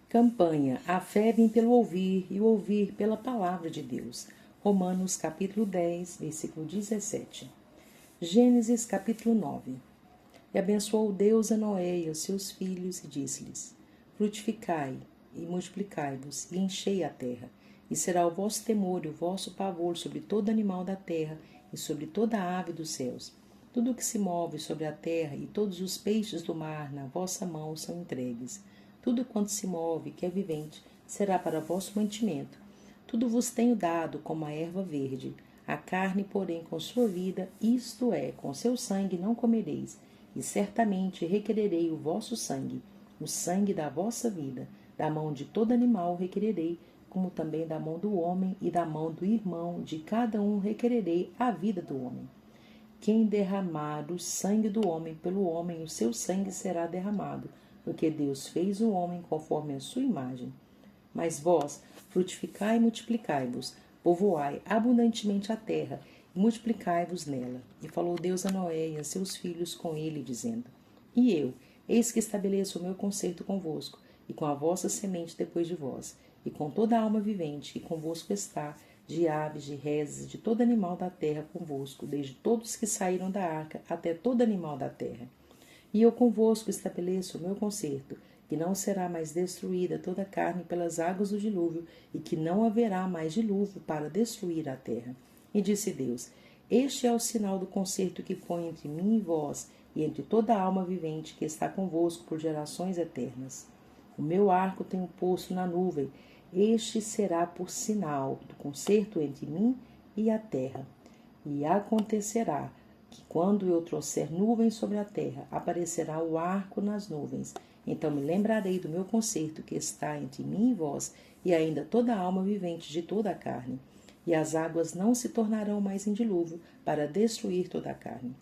Campanha: a fé vem pelo ouvir e o ouvir pela palavra de Deus. Romanos capítulo 10, versículo 17. Gênesis capítulo 9. E abençoou Deus a Noé e aos seus filhos e disse-lhes: frutificai e multiplicai-vos e enchei a terra, e será o vosso temor e o vosso pavor sobre todo animal da terra e sobre toda a ave dos céus. Tudo o que se move sobre a terra e todos os peixes do mar na vossa mão são entregues. Tudo quanto se move, que é vivente, será para vosso mantimento. Tudo vos tenho dado como a erva verde. A carne, porém, com sua vida, isto é, com seu sangue não comereis, e certamente requererei o vosso sangue, o sangue da vossa vida. Da mão de todo animal requererei, como também da mão do homem e da mão do irmão de cada um requererei a vida do homem. Quem derramar o sangue do homem pelo homem, o seu sangue será derramado, porque Deus fez o homem conforme a sua imagem. Mas vós, frutificai e multiplicai-vos, povoai abundantemente a terra, e multiplicai-vos nela. E falou Deus a Noé e a seus filhos com ele, dizendo: E eu, eis que estabeleço o meu concerto convosco, e com a vossa semente depois de vós, e com toda a alma vivente que convosco está, de aves, de reses, de todo animal da terra convosco, desde todos que saíram da arca até todo animal da terra. E eu convosco estabeleço o meu concerto, que não será mais destruída toda a carne pelas águas do dilúvio, e que não haverá mais dilúvio para destruir a terra. E disse Deus: Este é o sinal do concerto que põe entre mim e vós, e entre toda a alma vivente que está convosco por gerações eternas. O meu arco tenho posto na nuvem, este será por sinal do concerto entre mim e a terra. E acontecerá que quando eu trouxer nuvens sobre a terra, aparecerá o arco nas nuvens. Então me lembrarei do meu concerto que está entre mim e vós, e ainda toda a alma vivente de toda a carne. E as águas não se tornarão mais em dilúvio, para destruir toda a carne.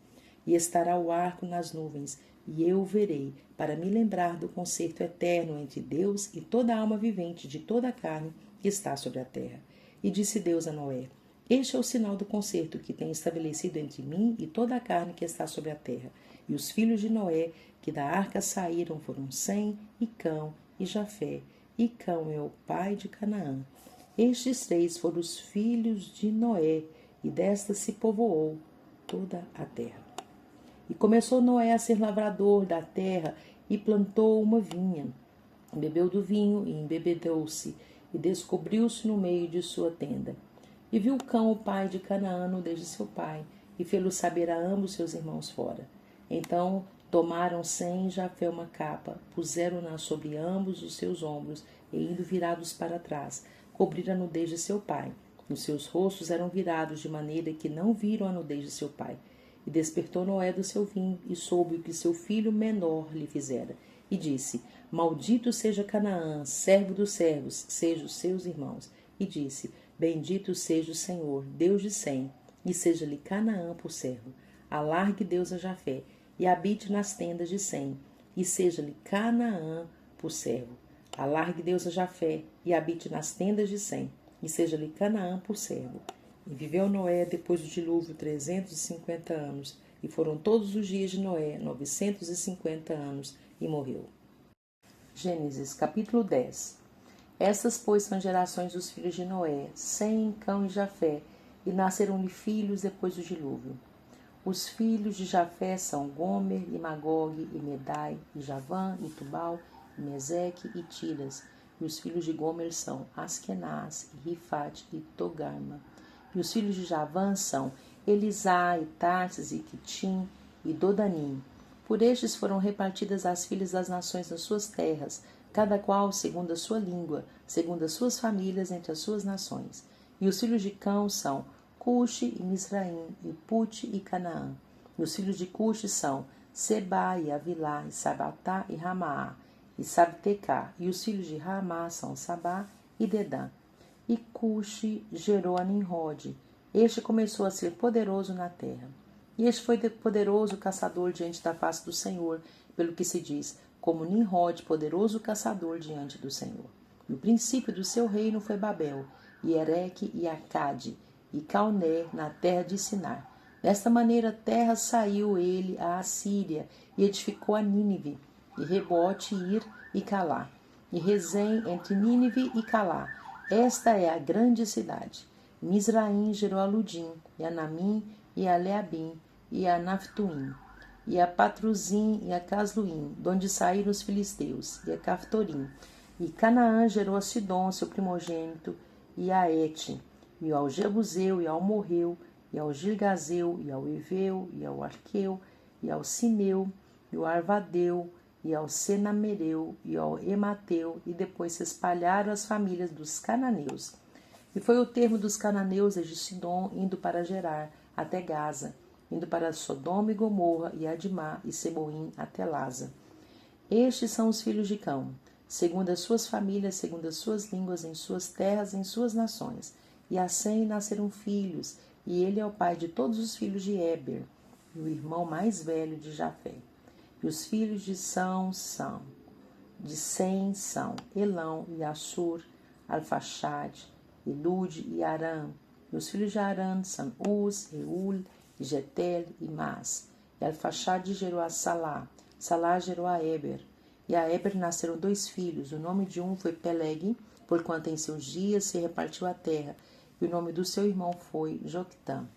E estará o arco nas nuvens, e eu o verei, para me lembrar do concerto eterno entre Deus e toda a alma vivente de toda a carne que está sobre a terra. E disse Deus a Noé: Este é o sinal do concerto que tenho estabelecido entre mim e toda a carne que está sobre a terra. E os filhos de Noé, que da arca saíram, foram Sem, e Cão, e Jafé. E Cão é o pai de Canaã. Estes três foram os filhos de Noé, e desta se povoou toda a terra. E começou Noé a ser lavrador da terra, e plantou uma vinha. Bebeu do vinho, e embebedou-se, e descobriu-se no meio de sua tenda. E viu Cão, o pai de Canaã, desde seu pai, e fê-lo saber a ambos seus irmãos fora. Então tomaram Sem e Jafé uma capa, puseram-na sobre ambos os seus ombros, e indo virados para trás, cobriram a nudez de seu pai. Os seus rostos eram virados, de maneira que não viram a nudez de seu pai. E despertou Noé do seu vinho, e soube o que seu filho menor lhe fizera. E disse: Maldito seja Canaã, servo dos servos, sejam os seus irmãos. E disse: Bendito seja o Senhor, Deus de Sem, e seja-lhe Canaã por servo. Alargue Deus a Jafé, e habite nas tendas de Sem, e seja-lhe Canaã por servo. Alargue Deus a Jafé, e habite nas tendas de Sem, e seja-lhe Canaã por servo. E viveu Noé depois do dilúvio 350 anos, e foram todos os dias de Noé 950 anos, e morreu. Gênesis capítulo 10. Essas, pois, são gerações dos filhos de Noé, Sem, Cão e Jafé, e nasceram-lhe filhos depois do dilúvio. Os filhos de Jafé são Gomer, e Magog, e Medai, e Javã, e Tubal, e Meseque, e Tiras. E os filhos de Gomer são Askenaz, e Rifate, e Togarma. E os filhos de Javã são Elisá, e Tarsis, e Quitim, e Dodanim. Por estes foram repartidas as filhas das nações nas suas terras, cada qual segundo a sua língua, segundo as suas famílias entre as suas nações. E os filhos de Cão são Cuxi e Misraim, e Pute e Canaã. E os filhos de Cuxi são Seba e Avilá, e Sabatá e Ramaá, e Sabtecá. E os filhos de Ramá são Sabá e Dedã. E Cuxi gerou a Nimrode. Este começou a ser poderoso na terra. E este foi poderoso caçador diante da face do Senhor, pelo que se diz, como Nimrode, poderoso caçador diante do Senhor. E o princípio do seu reino foi Babel, e Ereque e Acade, e Calné, na terra de Sinar. Desta maneira, terra saiu ele à Assíria, e edificou a Nínive, e Rebote, Ir e Calá. e Rezém entre Nínive e Calá. Esta é a grande cidade. Misraim gerou a Ludim, e a Namim, e a Leabim, e a Naphtuim, e a Patruzim, e a Casluim, donde saíram os filisteus, e a Caftorim. E Canaã gerou a Sidom, seu primogênito, e a Et, e ao Jebuseu, e ao Morreu, e ao Girgazeu, e ao Eveu, e ao Arqueu, e ao Sineu, e ao Arvadeu, e ao Senamereu, e ao Emateu, e depois se espalharam as famílias dos cananeus. E foi o termo dos cananeus desde Sidom, indo para Gerar, até Gaza, indo para Sodoma e Gomorra, e Adimá, e Seboim, até Laza. Estes são os filhos de Cão, segundo as suas famílias, segundo as suas línguas, em suas terras, em suas nações. E a Sem nasceram filhos, e ele é o pai de todos os filhos de Éber, e o irmão mais velho de Jafé. E os filhos de Sem são Elão e Assur, Arfaxade, Elude e Arã. E os filhos de Arã são Uz, Reul, e Getel e Mas. E Arfaxade gerou a Salá, Salá gerou a Éber. E a Éber nasceram 2 filhos. O nome de um foi Peleg, porquanto em seus dias se repartiu a terra. E o nome do seu irmão foi Joctã.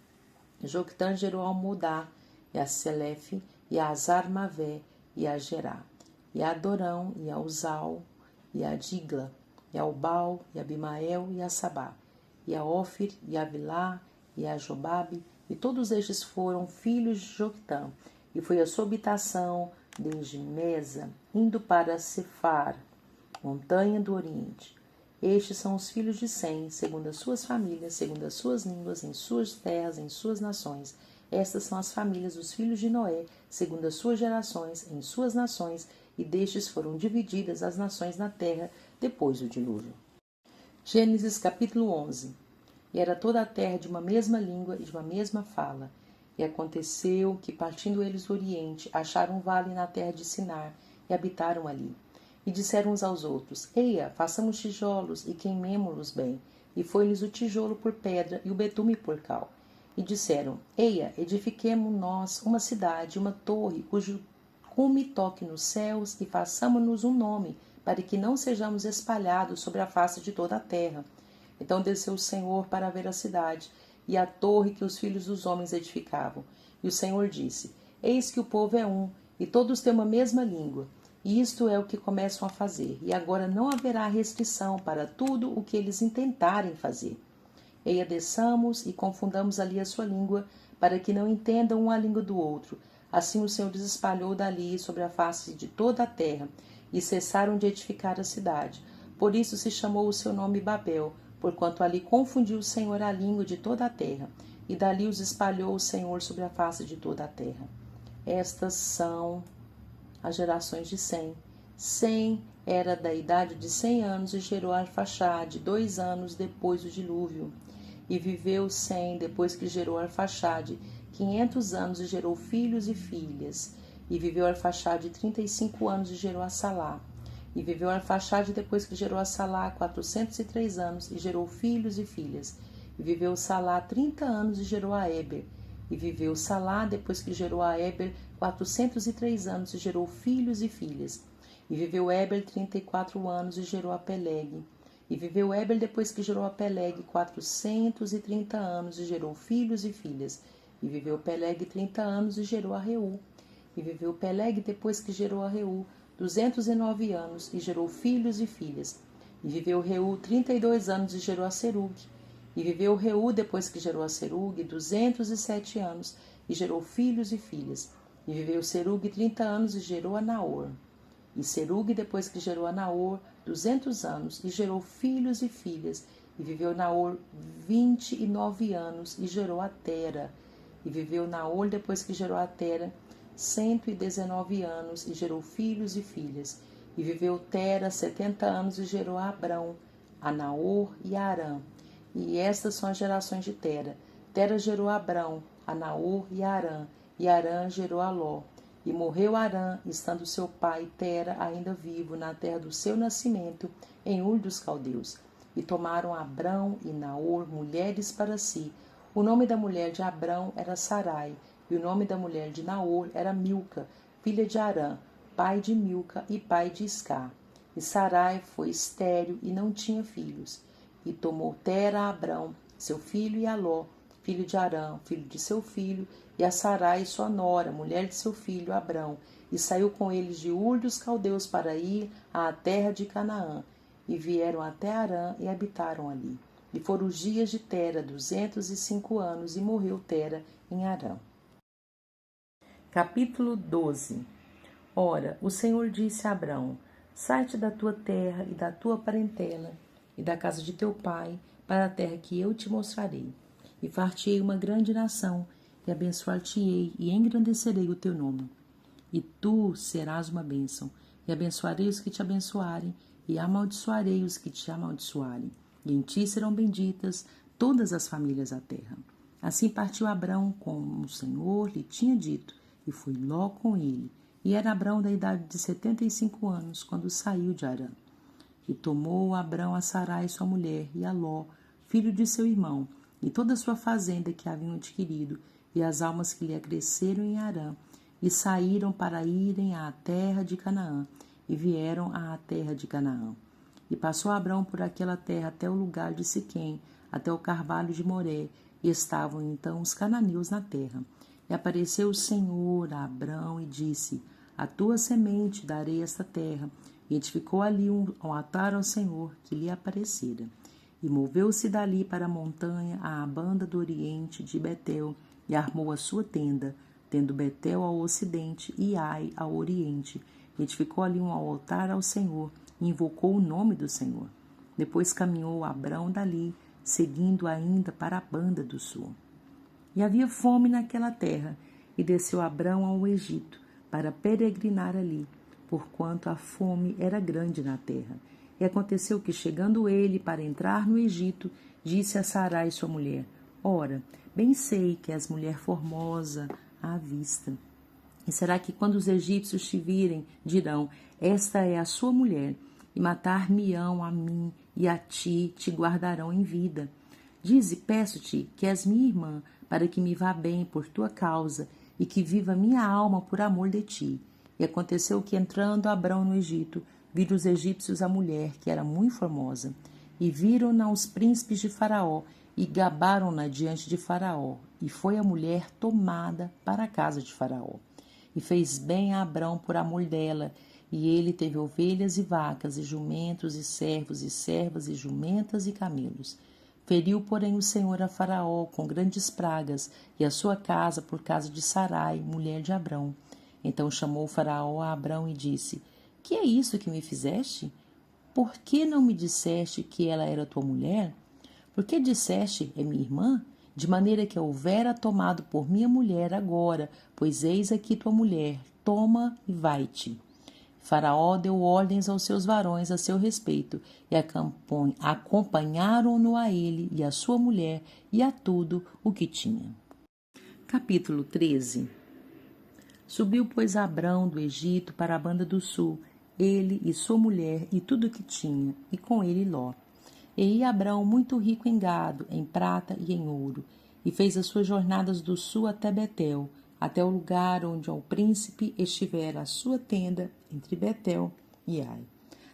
Joctã gerou a Modá, e a Selefe, e a Azarmavé, e a Gerá, e a Adorão, e a Uzal, e a Digla, e a Ubal, e a Abimael, e a Sabá, e a Ofir, e a Vilá, e a Jobabe, e todos estes foram filhos de Joctã, e foi a sua habitação desde Mesa, indo para Cefar, montanha do Oriente. Estes são os filhos de Sem, segundo as suas famílias, segundo as suas línguas, em suas terras, em suas nações. Estas são as famílias dos filhos de Noé, segundo as suas gerações, em suas nações, e destes foram divididas as nações na terra depois do dilúvio. Gênesis capítulo 11. E era toda a terra de uma mesma língua e de uma mesma fala. E aconteceu que, partindo eles do Oriente, acharam um vale na terra de Sinar, e habitaram ali. E disseram uns aos outros: Eia, façamos tijolos, e queimemo-los bem. E foi-lhes o tijolo por pedra, e o betume por cal. E disseram: Eia, edifiquemo nós uma cidade, uma torre, cujo cume toque nos céus, e façamo-nos um nome, para que não sejamos espalhados sobre a face de toda a terra. Então desceu o Senhor para ver a cidade, e a torre que os filhos dos homens edificavam. E o Senhor disse: Eis que o povo é um, e todos têm uma mesma língua. E isto é o que começam a fazer, e agora não haverá restrição para tudo o que eles intentarem fazer. Eia, desçamos e confundamos ali a sua língua, para que não entendam um a língua do outro. Assim o Senhor os espalhou dali sobre a face de toda a terra, e cessaram de edificar a cidade. Por isso se chamou o seu nome Babel, porquanto ali confundiu o Senhor a língua de toda a terra, e dali os espalhou o Senhor sobre a face de toda a terra. Estas são as gerações de Sem. Sem era da idade de 100 anos e gerou Arfaxade 2 anos depois do dilúvio. E viveu Sem, depois que gerou Arfaxade, 500 anos e gerou filhos e filhas. E viveu Arfaxade 35 anos e gerou a Salá. E viveu Arfaxade depois que gerou a Salá 403 anos e gerou filhos e filhas. E viveu Salá 30 anos e gerou a Éber. E viveu Salá depois que gerou a Éber 403 anos e gerou filhos e filhas. E viveu Éber 34 anos e gerou a Peleg. E viveu Éber depois que gerou a Peleg 430 anos e gerou filhos e filhas. E viveu Peleg 30 anos e gerou a Reú. E viveu Peleg depois que gerou a Reú 209 anos e gerou filhos e filhas. E viveu Reú 32 anos e gerou a Serugue. E viveu Reú depois que gerou a Serugue 207 anos e gerou filhos e filhas. E viveu Serugue 30 anos e gerou a Naor. E Serugue depois que gerou a Naor 200 anos e gerou filhos e filhas. E viveu Naor 29 anos e gerou a Tera. E viveu Naor depois que gerou a Tera 119 anos e gerou filhos e filhas. E viveu Tera 70 anos e gerou a Abrão, a Naor e a Arã. E estas são as gerações de Tera. Tera gerou a Abrão, a Naor e a Arã. E Arã gerou a Ló. E morreu Arã, estando seu pai Tera ainda vivo, na terra do seu nascimento, em Ur dos Caldeus. E tomaram Abrão e Naor mulheres para si. O nome da mulher de Abrão era Sarai, e o nome da mulher de Naor era Milca, filha de Arã, pai de Milca e pai de Iscar. E Sarai foi estéril e não tinha filhos. E tomou Tera a Abrão, seu filho, e a Ló, filho de Arã, filho de seu filho, e a Sarai, sua nora, mulher de seu filho Abrão, e saiu com eles de Ur dos Caldeus para ir à terra de Canaã. E vieram até Arã e habitaram ali. E foram os dias de Tera 205 anos, e morreu Tera em Arã. Capítulo 12. Ora, o Senhor disse a Abrão: Sai-te da tua terra e da tua parentela e da casa de teu pai, para a terra que eu te mostrarei. E far-te-ei uma grande nação, e abençoar-te-ei, e engrandecerei o teu nome. E tu serás uma bênção, e abençoarei os que te abençoarem, e amaldiçoarei os que te amaldiçoarem. E em ti serão benditas todas as famílias da terra. Assim partiu Abrão, como o Senhor lhe tinha dito, e foi Ló com ele. E era Abrão da idade de 75 anos, quando saiu de Arã. E tomou Abrão a Sarai, sua mulher, e a Ló, filho de seu irmão, e toda a sua fazenda que haviam adquirido, e as almas que lhe acresceram em Arã, e saíram para irem à terra de Canaã, e vieram à terra de Canaã. E passou Abrão por aquela terra até o lugar de Siquém, até o carvalho de Moré, e estavam então os cananeus na terra. E apareceu o Senhor a Abrão e disse: A tua semente darei esta terra. E edificou ali um altar ao Senhor que lhe aparecera. E moveu-se dali para a montanha, à banda do oriente de Betel, e armou a sua tenda, tendo Betel ao ocidente e Ai ao oriente. E edificou ali um altar ao Senhor, e invocou o nome do Senhor. Depois caminhou Abrão dali, seguindo ainda para a banda do sul. E havia fome naquela terra, e desceu Abrão ao Egito, para peregrinar ali, porquanto a fome era grande na terra. E aconteceu que, chegando ele para entrar no Egito, disse a Sarai, sua mulher: Ora, bem sei que és mulher formosa à vista. E será que, quando os egípcios te virem, dirão: Esta é a sua mulher, e matar-me-ão a mim e a ti te guardarão em vida? Dize, peço-te, que és minha irmã, para que me vá bem por tua causa, e que viva minha alma por amor de ti. E aconteceu que, entrando Abrão no Egito, viram os egípcios a mulher, que era muito formosa, e viram-na os príncipes de Faraó, e gabaram-na diante de Faraó, e foi a mulher tomada para a casa de Faraó. E fez bem a Abrão por amor dela, e ele teve ovelhas e vacas, e jumentos, e servos, e servas, e jumentas, e camelos. Feriu, porém, o Senhor a Faraó com grandes pragas, e a sua casa por causa de Sarai, mulher de Abrão. Então chamou o Faraó a Abrão e disse: Que é isso que me fizeste? Por que não me disseste que ela era tua mulher? Por que disseste: É minha irmã? De maneira que a houvera tomado por minha mulher agora, pois eis aqui tua mulher, toma e vai-te. Faraó deu ordens aos seus varões a seu respeito, e acompanharam-no a ele e a sua mulher e a tudo o que tinha. Capítulo 13. Subiu, pois, Abrão do Egito para a banda do sul, ele e sua mulher e tudo o que tinha, e com ele Ló. E ia Abrão muito rico em gado, em prata e em ouro, e fez as suas jornadas do sul até Betel, até o lugar onde o príncipe estivera a sua tenda entre Betel e Ai,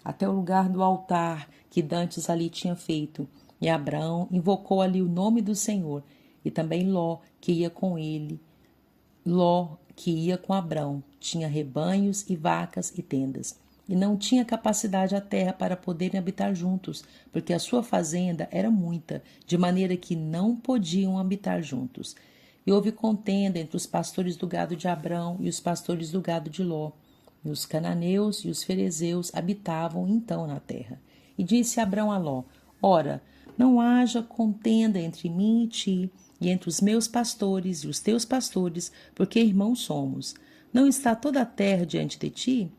até o lugar do altar que dantes ali tinha feito. E Abrão invocou ali o nome do Senhor, e também Ló, que ia com ele. Ló, que ia com Abrão, tinha rebanhos e vacas e tendas, e não tinha capacidade a terra para poderem habitar juntos, porque a sua fazenda era muita, de maneira que não podiam habitar juntos. E houve contenda entre os pastores do gado de Abrão e os pastores do gado de Ló. E os cananeus e os ferezeus habitavam então na terra. E disse Abrão a Ló: Ora, não haja contenda entre mim e ti, e entre os meus pastores e os teus pastores, porque irmãos somos. Não está toda a terra diante de ti?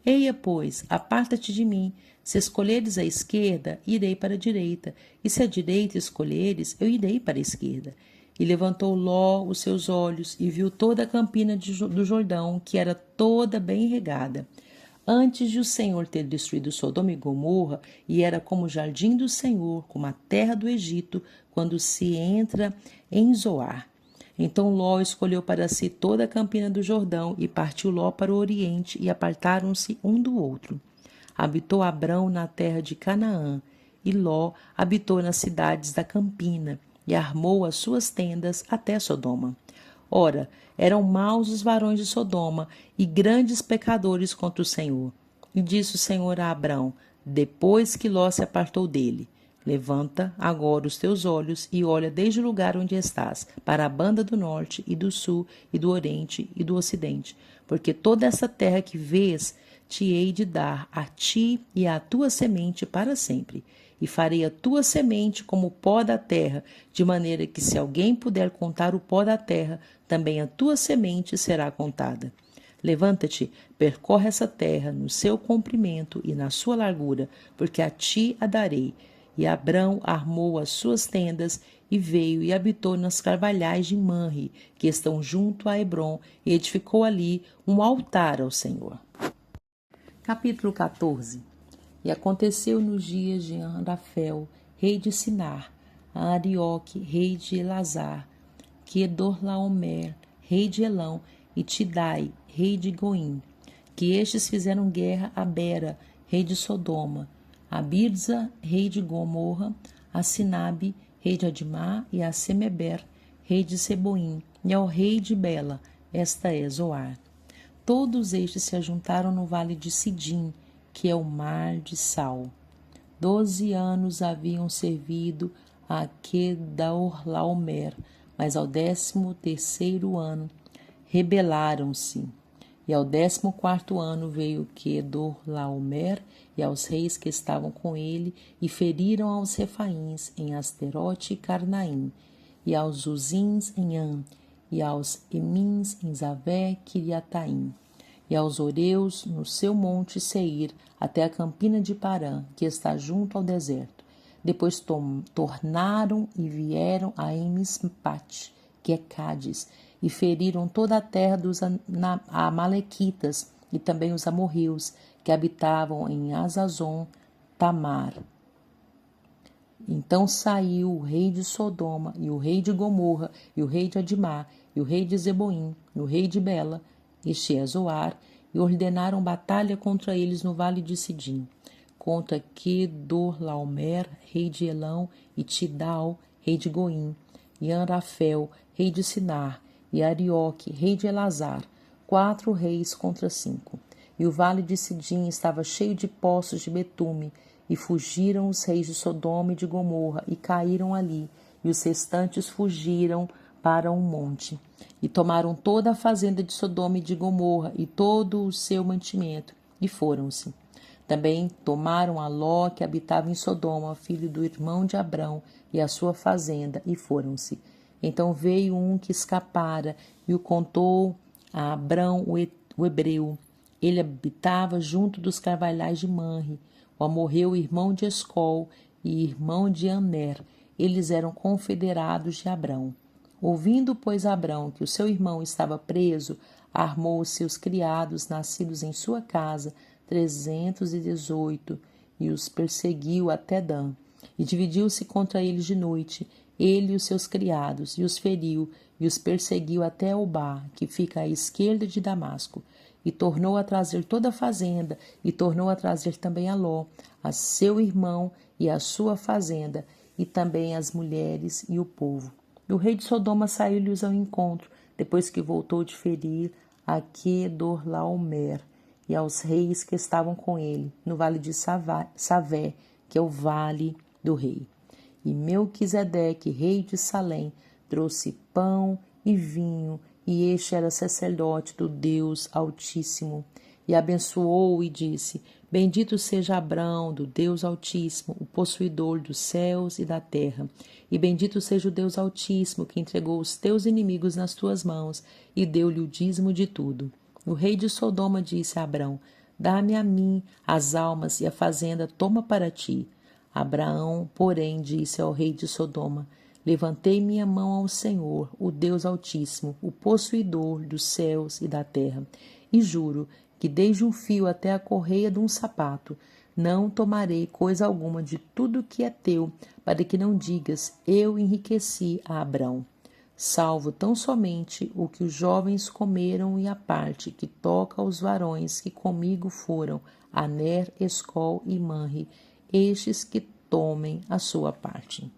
Eia, pois, aparta-te de mim. Se escolheres a esquerda, irei para a direita, e se a direita escolheres, eu irei para a esquerda. E levantou Ló os seus olhos e viu toda a campina do Jordão, que era toda bem regada. Antes de o Senhor ter destruído Sodoma e Gomorra, e era como o jardim do Senhor, como a terra do Egito, quando se entra em Zoar. Então Ló escolheu para si toda a campina do Jordão, e partiu Ló para o oriente, e apartaram-se um do outro. habitou Abrão na terra de Canaã, e Ló habitou nas cidades da campina, e armou as suas tendas até Sodoma. Ora, eram maus os varões de Sodoma, e grandes pecadores contra o Senhor. E disse o Senhor a Abrão, depois que Ló se apartou dele: levanta agora os teus olhos e olha desde o lugar onde estás, para a banda do norte e do sul e do oriente e do ocidente, porque toda essa terra que vês te hei de dar a ti e à tua semente para sempre. E farei a tua semente como o pó da terra, de maneira que se alguém puder contar o pó da terra, também a tua semente será contada. Levanta-te, percorre essa terra no seu comprimento e na sua largura, porque a ti a darei. E Abrão armou as suas tendas e veio e habitou nas carvalhais de Manre, que estão junto a Hebrom, e edificou ali um altar ao Senhor. Capítulo 14. E aconteceu nos dias de Amrafel, rei de Sinar, a Arioque, rei de Elazar, Quedorlaomer, rei de Elão, e Tidai, rei de Goim, que estes fizeram guerra a Bera, rei de Sodoma, a Birza, rei de Gomorra, a Sinabe, rei de Admá, e a Semeber, rei de Seboim, e ao rei de Bela, esta é Zoar. Todos estes se ajuntaram no vale de Sidim, que é o mar de Sal. 12 anos haviam servido a Quedorlaomer, mas ao 13º ano rebelaram-se. E ao 14º ano veio Quedorlaomer e aos reis que estavam com ele, e feriram aos Refaíns em Asterote e Carnaim, e aos Uzins em An, e aos Emins em Zavé, Quiriataim, e aos Oreus no seu monte Seir, até a campina de Parã, que está junto ao deserto. Depois tornaram e vieram a Emispat, que é Cádiz, e feriram toda a terra dos Amalequitas, e também os amorreus, que habitavam em Azazon Tamar. Então saiu o rei de Sodoma, e o rei de Gomorra, e o rei de Admá, e o rei de Zeboim, e o rei de Bela, este é Zoar, e ordenaram batalha contra eles no vale de Sidim, contra Quedorlaomer, rei de Elão, e Tidal, rei de Goim, e Amrafel, rei de Sinar, e Arioque, rei de Elazar, 4 reis contra 5. E o vale de Sidim estava cheio de poços de betume, e fugiram os reis de Sodoma e de Gomorra, e caíram ali, e os restantes fugiram para um monte, e tomaram toda a fazenda de Sodoma e de Gomorra, e todo o seu mantimento, e foram-se. Também tomaram a Ló, que habitava em Sodoma, filho do irmão de Abrão, e a sua fazenda, e foram-se. Então veio um que escapara, e o contou a Abrão, o hebreu. Ele habitava junto dos carvalhais de Manre. O amorreu irmão de Escol e irmão de Aner. Eles eram confederados de Abrão. Ouvindo, pois, Abrão que o seu irmão estava preso, armou os seus criados nascidos em sua casa, 318, e os perseguiu até Dan. E dividiu-se contra eles de noite, ele e os seus criados, e os feriu, e os perseguiu até Elbá, que fica à esquerda de Damasco. E tornou a trazer toda a fazenda, e tornou a trazer também a Ló, a seu irmão, e a sua fazenda, e também as mulheres e o povo. E o rei de Sodoma saiu-lhes ao encontro, depois que voltou de ferir a Quedorlaomer, e aos reis que estavam com ele, no vale de Savé, que é o vale do rei. E Melquisedeque, rei de Salém, trouxe pão e vinho, e este era sacerdote do Deus Altíssimo. E abençoou e disse: Bendito seja Abrão, do Deus Altíssimo, o possuidor dos céus e da terra. E bendito seja o Deus Altíssimo, que entregou os teus inimigos nas tuas mãos, e deu-lhe o dízimo de tudo. O rei de Sodoma disse a Abrão: Dá-me a mim as almas e a fazenda toma para ti. Abraão, porém, disse ao rei de Sodoma: Levantei minha mão ao Senhor, o Deus Altíssimo, o possuidor dos céus e da terra, e juro que desde um fio até a correia de um sapato não tomarei coisa alguma de tudo que é teu, para que não digas: eu enriqueci a Abrão. salvo tão somente o que os jovens comeram e a parte que toca aos varões que comigo foram, Aner, Escol e Manre, estes que tomem a sua parte.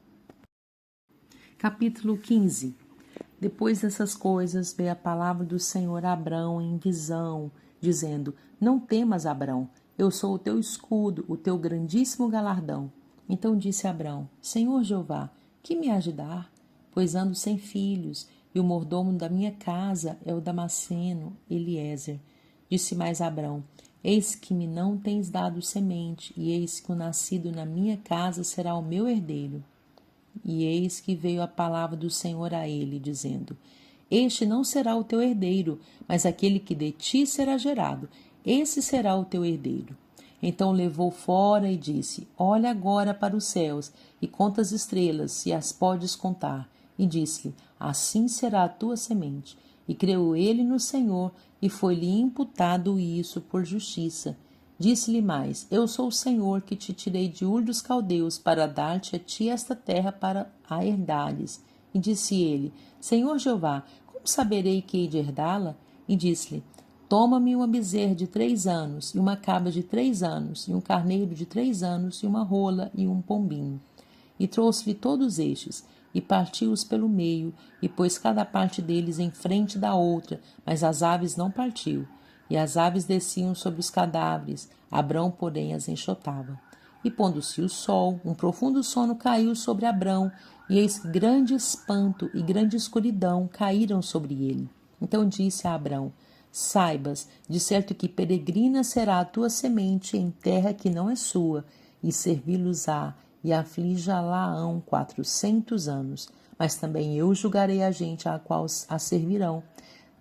Capítulo 15. Depois dessas coisas, veio a palavra do Senhor a Abrão em visão, dizendo: Não temas, Abrão, eu sou o teu escudo, o teu grandíssimo galardão. Então disse Abrão: Senhor Jeová, que me hás de dar? Pois ando sem filhos, e o mordomo da minha casa é o Damasceno, Eliezer. Disse mais Abrão: Eis que me não tens dado semente, e eis que o nascido na minha casa será o meu herdeiro. E eis que veio a palavra do Senhor a ele, dizendo: Este não será o teu herdeiro, mas aquele que de ti será gerado, esse será o teu herdeiro. Então levou fora e disse: Olha agora para os céus e conta as estrelas, se as podes contar. E disse-lhe: Assim será a tua semente. E creu ele no Senhor, e foi-lhe imputado isso por justiça. Disse-lhe mais: Eu sou o Senhor que te tirei de Ur dos Caldeus para dar-te a ti esta terra para a herdares. E disse ele: Senhor Jeová, como saberei que hei de herdá-la? E disse-lhe: Toma-me uma bezerra de 3 anos, e uma cabra de 3 anos, e um carneiro de 3 anos, e uma rola, e um pombinho. E trouxe-lhe todos estes, e partiu-os pelo meio, e pôs cada parte deles em frente da outra, mas as aves não partiu. E as aves desciam sobre os cadáveres, Abrão, porém, as enxotava. E pondo-se o sol, um profundo sono caiu sobre Abrão, e eis que grande espanto e grande escuridão caíram sobre ele. Então disse a Abrão: Saibas, de certo que peregrina será a tua semente em terra que não é sua, e servi-los-á, e aflige-la-ão 400 anos. Mas também eu julgarei a gente a qual a servirão,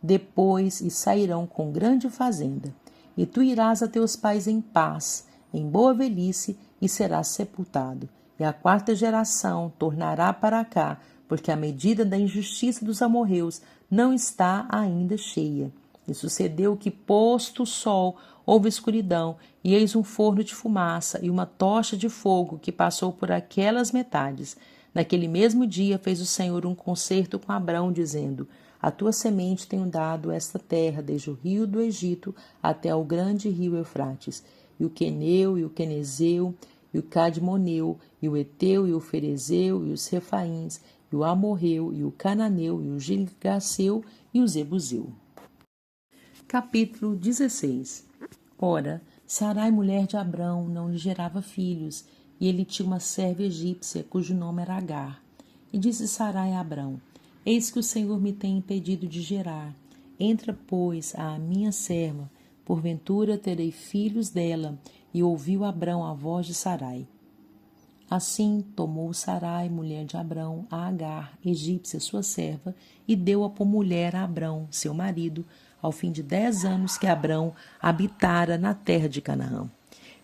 depois e sairão com grande fazenda. E tu irás a teus pais em paz, em boa velhice, e serás sepultado. E a 4ª geração tornará para cá, porque a medida da injustiça dos amorreus não está ainda cheia. E sucedeu que, posto o sol, houve escuridão, e eis um forno de fumaça e uma tocha de fogo que passou por aquelas metades. Naquele mesmo dia fez o Senhor um concerto com Abrão, dizendo: A tua semente tenho dado esta terra, desde o rio do Egito até ao grande rio Eufrates, e o Queneu, e o Quenezeu, e o Cadmoneu, e o Eteu, e o Ferezeu, e os Refaíns, e o Amorreu, e o Cananeu, e o Gilgaceu, e o Zebuseu. Capítulo 16. Ora, Sarai, mulher de Abrão, não lhe gerava filhos, e ele tinha uma serva egípcia, cujo nome era Agar. E disse Sarai a Abrão: Eis que o Senhor me tem impedido de gerar. Entra, pois, à minha serva, porventura terei filhos dela. E ouviu Abrão a voz de Sarai. Assim tomou Sarai, mulher de Abrão, a Agar, egípcia, sua serva, e deu-a por mulher a Abrão, seu marido, ao fim de 10 anos que Abrão habitara na terra de Canaã.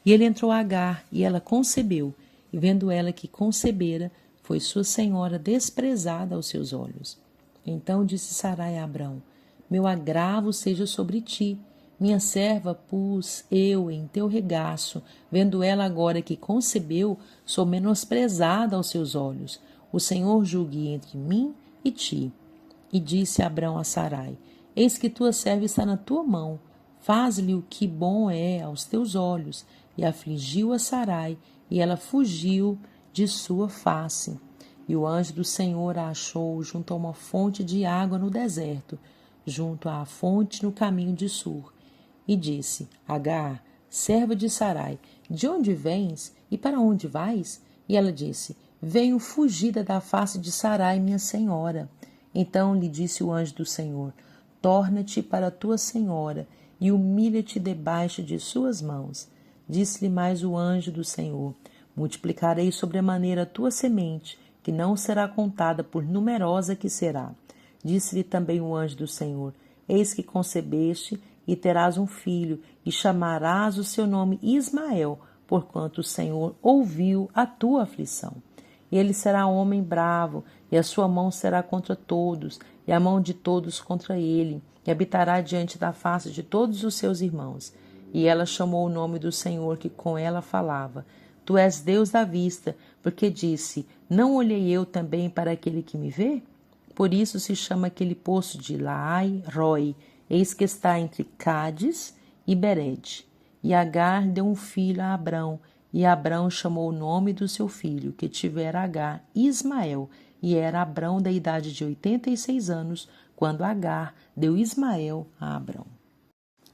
E ele entrou a Agar, e ela concebeu, e vendo ela que concebera, foi sua senhora desprezada aos seus olhos. Então disse Sarai a Abrão: Meu agravo seja sobre ti. Minha serva pus eu em teu regaço, vendo ela agora que concebeu, sou menosprezada aos seus olhos. O Senhor julgue entre mim e ti. E disse Abrão a Sarai: Eis que tua serva está na tua mão, faz-lhe o que bom é aos teus olhos. E afligiu a Sarai, e ela fugiu de sua face. E o anjo do Senhor a achou junto a uma fonte de água no deserto, junto à fonte no caminho de Sur. E disse: Agar, serva de Sarai, de onde vens e para onde vais? E ela disse: Venho fugida da face de Sarai, minha senhora. Então lhe disse o anjo do Senhor: Torna-te para a tua senhora e humilha-te debaixo de suas mãos. Disse-lhe mais o anjo do Senhor: Multiplicarei sobremaneira a tua semente, que não será contada por numerosa que será. Disse-lhe também o anjo do Senhor: Eis que concebeste e terás um filho, e chamarás o seu nome Ismael, porquanto o Senhor ouviu a tua aflição. E ele será homem bravo, e a sua mão será contra todos, e a mão de todos contra ele, e habitará diante da face de todos os seus irmãos. E ela chamou o nome do Senhor que com ela falava: Tu és Deus da vista, porque disse: Não olhei eu também para aquele que me vê? por isso se chama aquele poço de Laai-roi, eis que está entre Cádiz e Bered. E Agar deu um filho a Abrão, e Abrão chamou o nome do seu filho, que tivera Agar, Ismael, e era Abrão da idade de 86 anos, quando Agar deu Ismael a Abrão.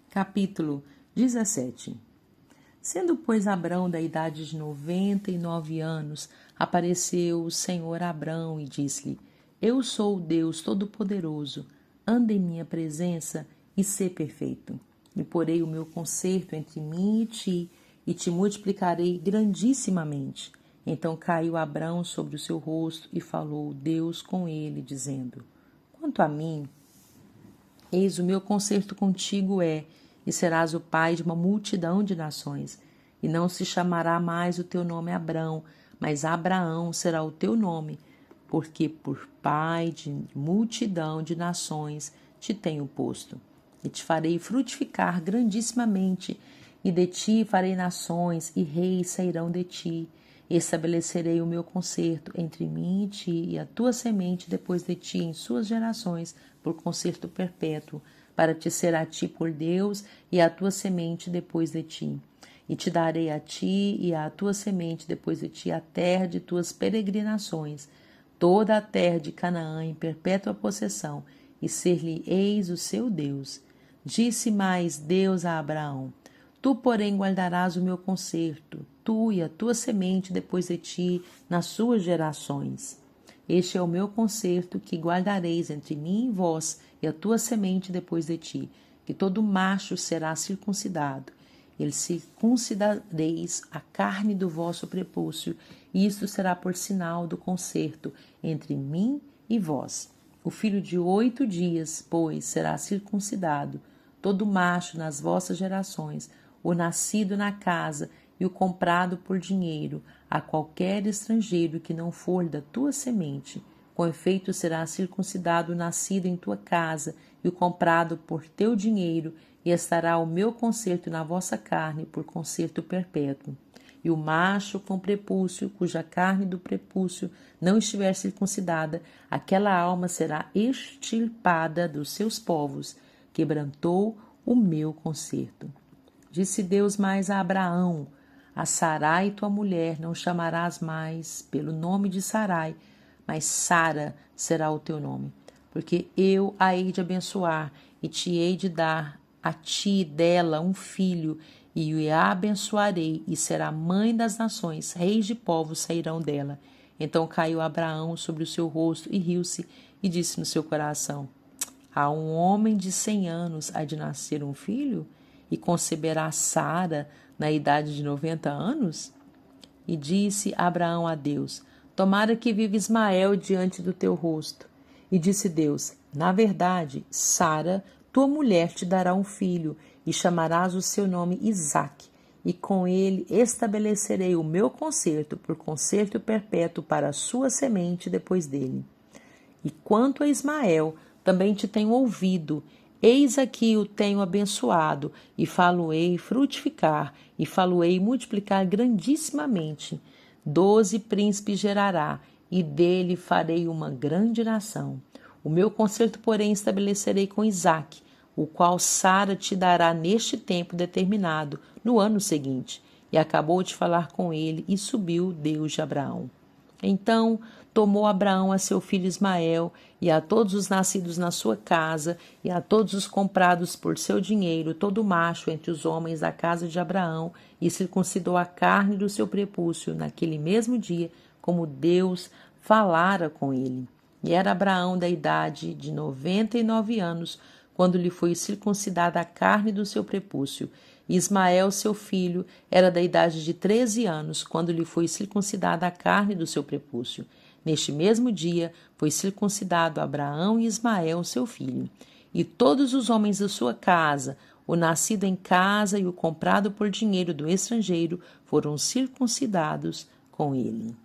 Capítulo 17. Sendo, pois, Abrão da idade de 99 anos, apareceu o Senhor a Abrão e disse-lhe: Eu sou o Deus Todo-Poderoso, anda em minha presença e sê perfeito. E porei o meu concerto entre mim e te multiplicarei grandissimamente. Então caiu Abrão sobre o seu rosto e falou Deus com ele, dizendo: Quanto a mim, eis o meu concerto contigo e serás o pai de uma multidão de nações. E não se chamará mais o teu nome Abrão, mas Abraão será o teu nome, porque por pai de multidão de nações te tenho posto. E te farei frutificar grandissimamente, e de ti farei nações, e reis sairão de ti. Estabelecerei o meu concerto entre mim e ti, e a tua semente depois de ti em suas gerações, por concerto perpétuo, para te ser a ti por Deus, e a tua semente depois de ti. E te darei a ti e à tua semente depois de ti a terra de tuas peregrinações, toda a terra de Canaã em perpétua possessão, e ser-lhe-eis o seu Deus. Disse mais Deus a Abraão: Tu, porém, guardarás o meu concerto, tu e a tua semente depois de ti, nas suas gerações. Este é o meu concerto que guardareis entre mim e vós, e a tua semente depois de ti, que todo macho será circuncidado. Ele circuncidareis a carne do vosso prepúcio, e isto será por sinal do concerto entre mim e vós. O filho de 8 dias, pois, será circuncidado, todo macho nas vossas gerações, o nascido na casa e o comprado por dinheiro, a qualquer estrangeiro que não for da tua semente. Com efeito será circuncidado o nascido em tua casa e o comprado por teu dinheiro, e estará o meu concerto na vossa carne por concerto perpétuo. E o macho com prepúcio, cuja carne do prepúcio não estiver circuncidada, aquela alma será extirpada dos seus povos. Quebrantou o meu concerto. Disse Deus mais a Abraão: A Sarai, tua mulher, não chamarás mais pelo nome de Sarai, mas Sara será o teu nome, porque eu a hei de abençoar e te hei de dar a ti dela um filho, e a abençoarei, e será mãe das nações, reis de povos sairão dela. Então caiu Abraão sobre o seu rosto e riu-se, e disse no seu coração: A um homem de 100 anos há de nascer um filho? E conceberá Sara na idade de 90 anos? E disse Abraão a Deus: Tomara que viva Ismael diante do teu rosto. E disse Deus: Na verdade, Sara, tua mulher, te dará um filho, e chamarás o seu nome Isaque, e com ele estabelecerei o meu concerto por concerto perpétuo para a sua semente depois dele. E quanto a Ismael, também te tenho ouvido. Eis aqui o tenho abençoado, e falo-ei frutificar, e falo-ei multiplicar grandissimamente. 12 príncipes gerará, e dele farei uma grande nação. O meu concerto, porém, estabelecerei com Isaque, o qual Sara te dará neste tempo determinado, no ano seguinte. E acabou de falar com ele, e subiu Deus de Abraão. Então tomou Abraão a seu filho Ismael, e a todos os nascidos na sua casa, e a todos os comprados por seu dinheiro, todo macho entre os homens da casa de Abraão, e circuncidou a carne do seu prepúcio naquele mesmo dia, como Deus falara com ele. E era Abraão da idade de 99 anos, quando lhe foi circuncidada a carne do seu prepúcio. Ismael, seu filho, era da idade de 13 anos, quando lhe foi circuncidada a carne do seu prepúcio. Neste mesmo dia foi circuncidado Abraão e Ismael, seu filho. E todos os homens da sua casa, o nascido em casa e o comprado por dinheiro do estrangeiro, foram circuncidados com ele.